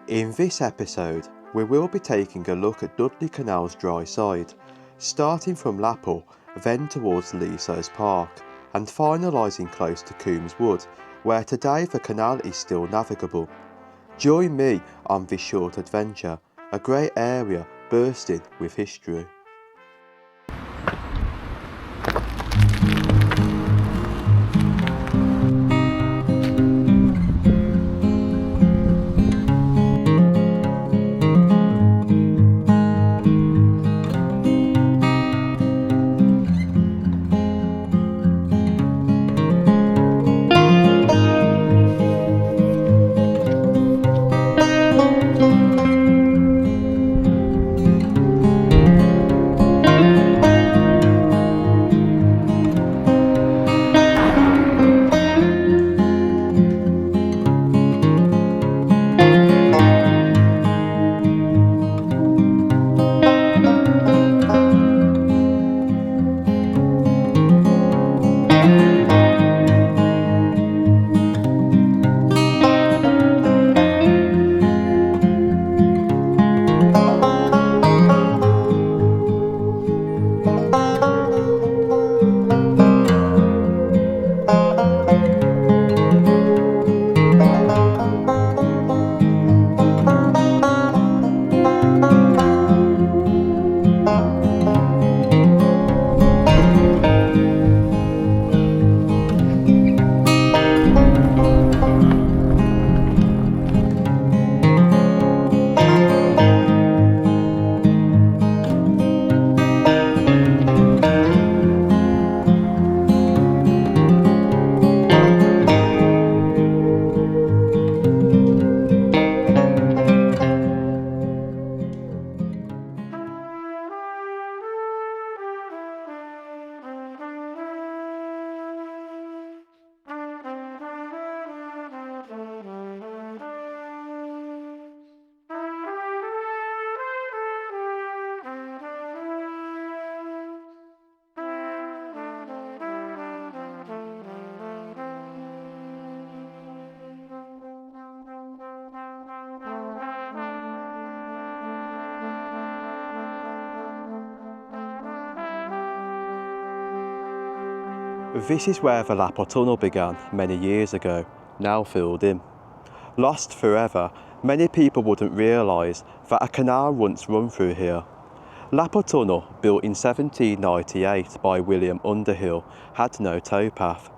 In this episode, we will be taking a look at Dudley Canal's dry side, starting from Lapal, then towards Leasowes Park, and finalising close to Coombswood, where today the canal is still navigable. Join me on this short adventure, a great area bursting with history. This is where the Lapal tunnel began many years ago, now filled in. Lost forever, many people wouldn't realise that a canal once run through here. Lapal tunnel, built in 1798 by William Underhill, had no towpath.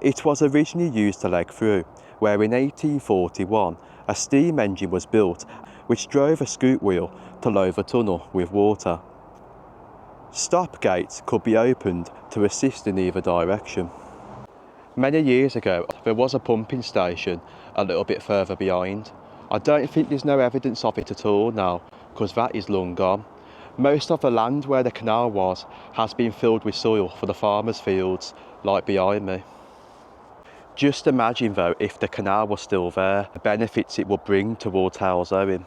It was originally used to leg through, where in 1841 a steam engine was built which drove a scoot wheel to load the tunnel with water. Stop gates could be opened to assist in either direction. Many years ago there was a pumping station a little bit further behind. I don't think there's no evidence of it at all now, because that is long gone. Most of the land where the canal was has been filled with soil for the farmers' fields, like behind me. Just imagine though if the canal was still there, the benefits it would bring towards Halesowen.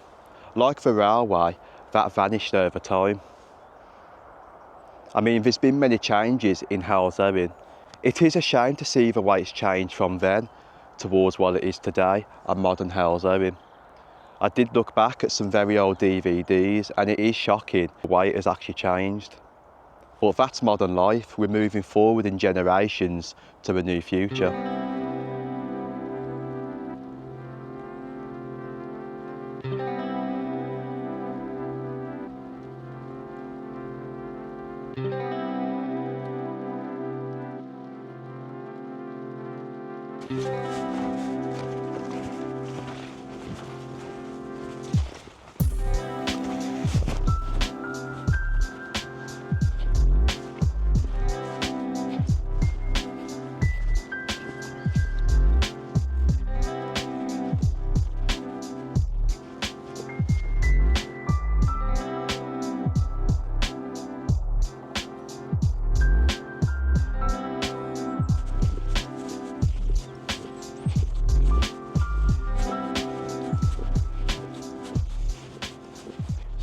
Like the railway, that vanished over time. I mean, there's been many changes in Halesowen. It is a shame to see the way it's changed from then towards what it is today, a modern Halesowen. I did look back at some very old DVDs and it is shocking the way it has actually changed. But that's modern life. We're moving forward in generations to a new future.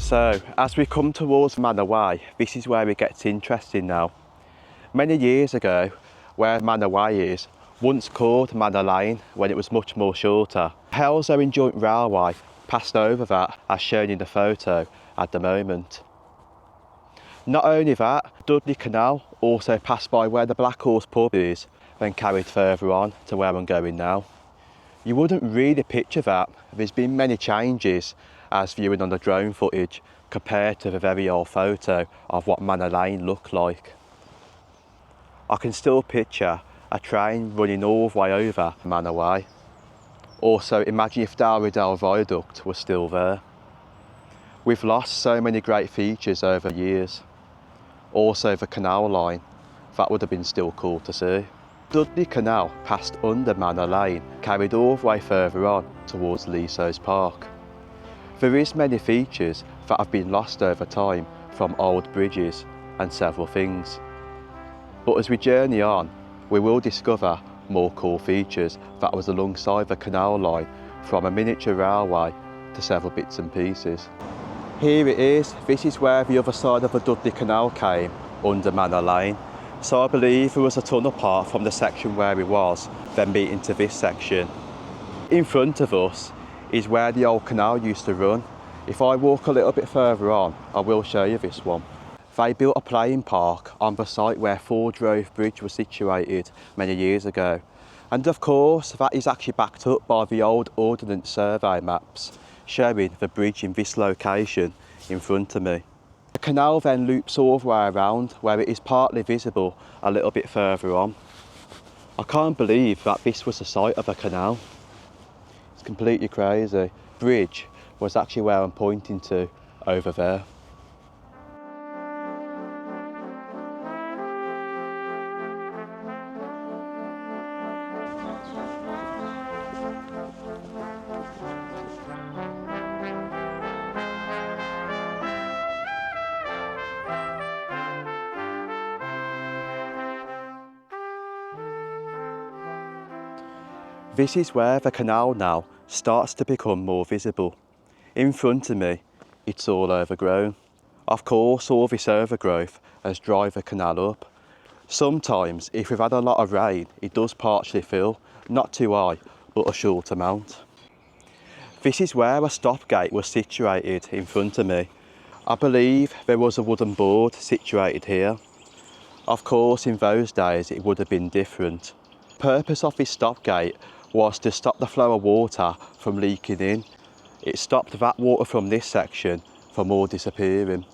So, as we come towards Manor Way, this is where it gets interesting now. Many years ago, where Manor Way is, once called Manor Lane when it was much more shorter, Halesowen Joint Railway passed over that as shown in the photo at the moment. Not only that, Dudley Canal also passed by where the Black Horse pub is, then carried further on to where I'm going now. You wouldn't really picture that. There's been many changes as viewing on the drone footage compared to the very old photo of what Manor Lane looked like. I can still picture a train running all the way over Manor Way. Also, imagine if Dowery Viaduct was still there. We've lost so many great features over the years. Also the canal line, that would have been still cool to see. Dudley Canal passed under Manor Lane, carried all the way further on towards Leasowes Park. There is many features that have been lost over time from old bridges and several things. But as we journey on, we will discover more cool features that was alongside the canal line, from a miniature railway to several bits and pieces. Here it is. This is where the other side of the Dudley Canal came, under Manor Lane. So I believe there was a tunnel part from the section where it was, then meeting to this section. In front of us is where the old canal used to run. If I walk a little bit further on, I will show you this one. They built a playing park on the site where Ford Road Bridge was situated many years ago. And of course, that is actually backed up by the old Ordnance Survey maps, showing the bridge in this location in front of me. The canal then loops all the way around, where it is partly visible a little bit further on. I can't believe that this was the site of a canal. It's completely crazy. Bridge was actually where I'm pointing to over there. This is where the canal now starts to become more visible. In front of me, it's all overgrown. Of course, all this overgrowth has dried the canal up. Sometimes, if we've had a lot of rain, it does partially fill, not too high, but a short amount. This is where a stop gate was situated in front of me. I believe there was a wooden board situated here. Of course, in those days, it would have been different. The purpose of this stop gate was to stop the flow of water from leaking in. It stopped that water from this section from all disappearing.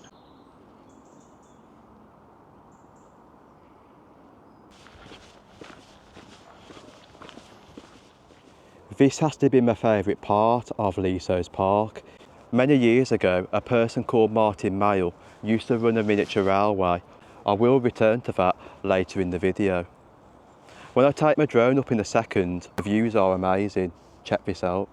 This has to be my favourite part of Leasowes Park. Many years ago, a person called Martin Mayle used to run a miniature railway. I will return to that later in the video. When I take my drone up in a second, the views are amazing. Check this out.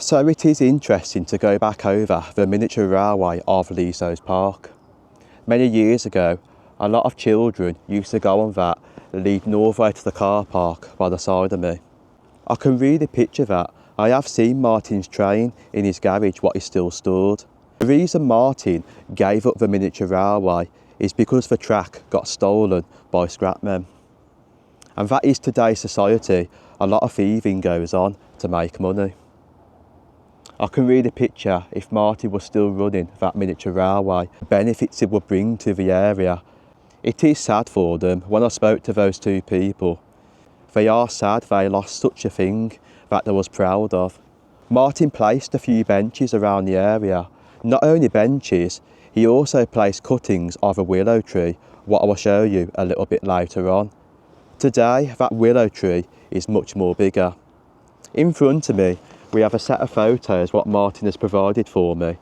So it is interesting to go back over the miniature railway of Leasowes Park. Many years ago, a lot of children used to go on that leading all the way to the car park by the side of me. I can really picture that. I have seen Martin's train in his garage what is still stored. The reason Martin gave up the miniature railway is because the track got stolen by scrapmen. And that is today's society. A lot of thieving goes on to make money. I can really picture if Martin was still running that miniature railway, the benefits it would bring to the area. It is sad for them. When I spoke to those two people, they are sad they lost such a thing that they was proud of. Martin placed a few benches around the area. Not only benches, he also placed cuttings of a willow tree, what I will show you a little bit later on. Today, that willow tree is much more bigger. In front of me, we have a set of photos what Martin has provided for me.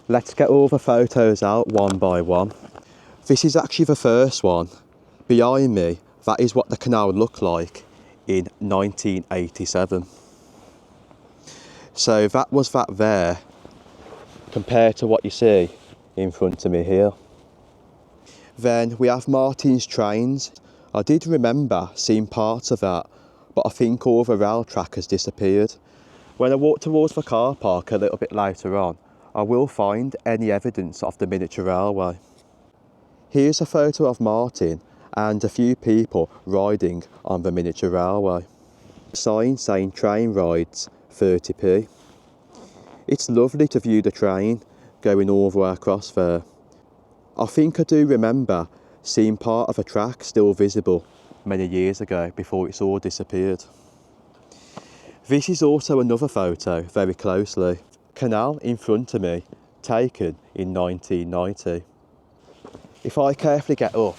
Let's get all the photos out one by one. This is actually the first one. Behind me, that is what the canal looked like in 1987. So that was that there, compared to what you see in front of me here. Then we have Martin's trains. I did remember seeing parts of that, but I think all the rail track has disappeared. When I walk towards the car park a little bit later on, I will find any evidence of the miniature railway. Here's a photo of Martin and a few people riding on the miniature railway. A sign saying train rides 30p. It's lovely to view the train going all the way across there. I think I do remember seeing part of a track still visible many years ago before it's all disappeared. This is also another photo very closely. Canal in front of me, taken in 1990. If I carefully get up,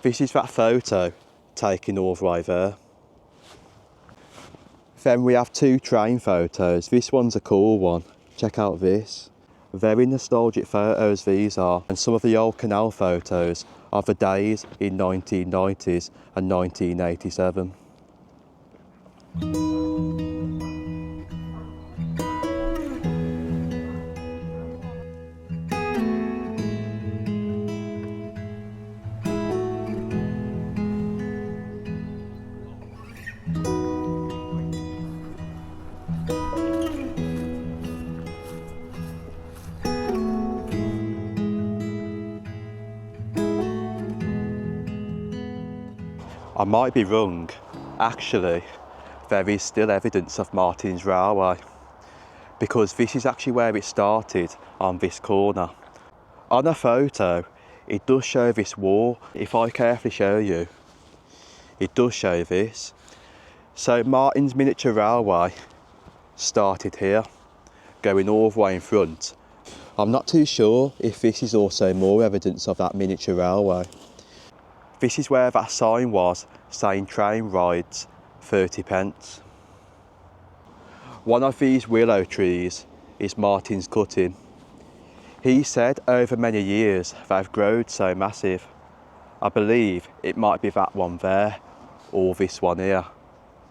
this is that photo taken all the way there. Then we have two train photos. This one's a cool one. Check out this. Very nostalgic photos these are, and some of the old canal photos of the days in 1990s and 1987. I might be wrong. Actually, there is still evidence of Martin's railway, because this is actually where it started on this corner. On a photo, it does show this wall. If I carefully show you, it does show this. So Martin's miniature railway started here, going all the way in front. I'm not too sure if this is also more evidence of that miniature railway. This is where that sign was saying train rides 30p. One of these willow trees is Martin's cutting. He said over many years they've grown so massive. I believe it might be that one there, or this one here.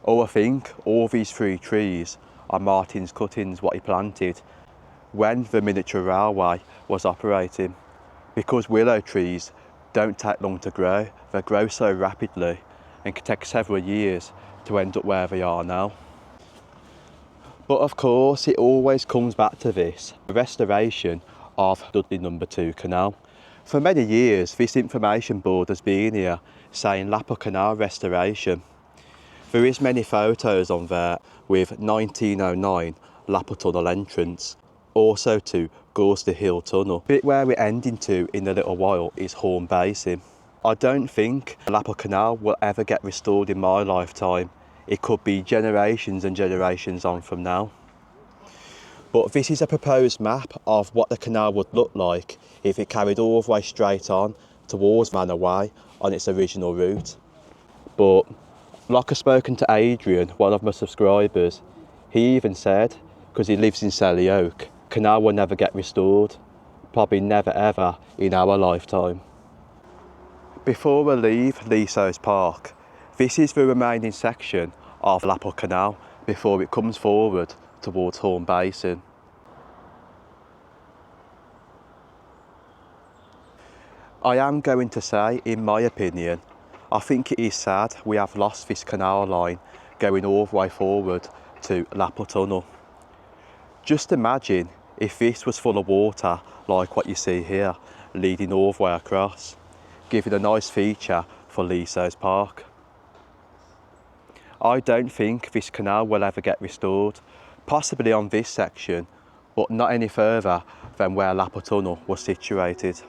Or I think all these three trees are Martin's cuttings what he planted when the miniature railway was operating. Because willow trees don't take long to grow, they grow so rapidly and can take several years to end up where they are now. But of course it always comes back to this, the restoration of Dudley N2 canal. For many years this information board has been here saying lapal canal restoration. There is many photos on there with 1909 lapal tunnel entrance, also to Gorsley Hill Tunnel. The bit where we're ending to in a little while is Horn Basin. I don't think the lapal canal will ever get restored in my lifetime. It could be generations and generations on from now. But this is a proposed map of what the canal would look like if it carried all the way straight on towards Manor Way on its original route. But like I've spoken to Adrian, one of my subscribers, he even said, because he lives in Selly Oak, canal will never get restored. Probably never ever in our lifetime. Before we leave Leasowes Park, this is the remaining section of Lapal Canal before it comes forward towards Horn Basin. I am going to say, in my opinion, I think it is sad we have lost this canal line going all the way forward to Lapal Tunnel. Just imagine if this was full of water like what you see here, leading all the way across, giving a nice feature for Leasowes Park. I don't think this canal will ever get restored, possibly on this section, but not any further than where Lapal Tunnel was situated.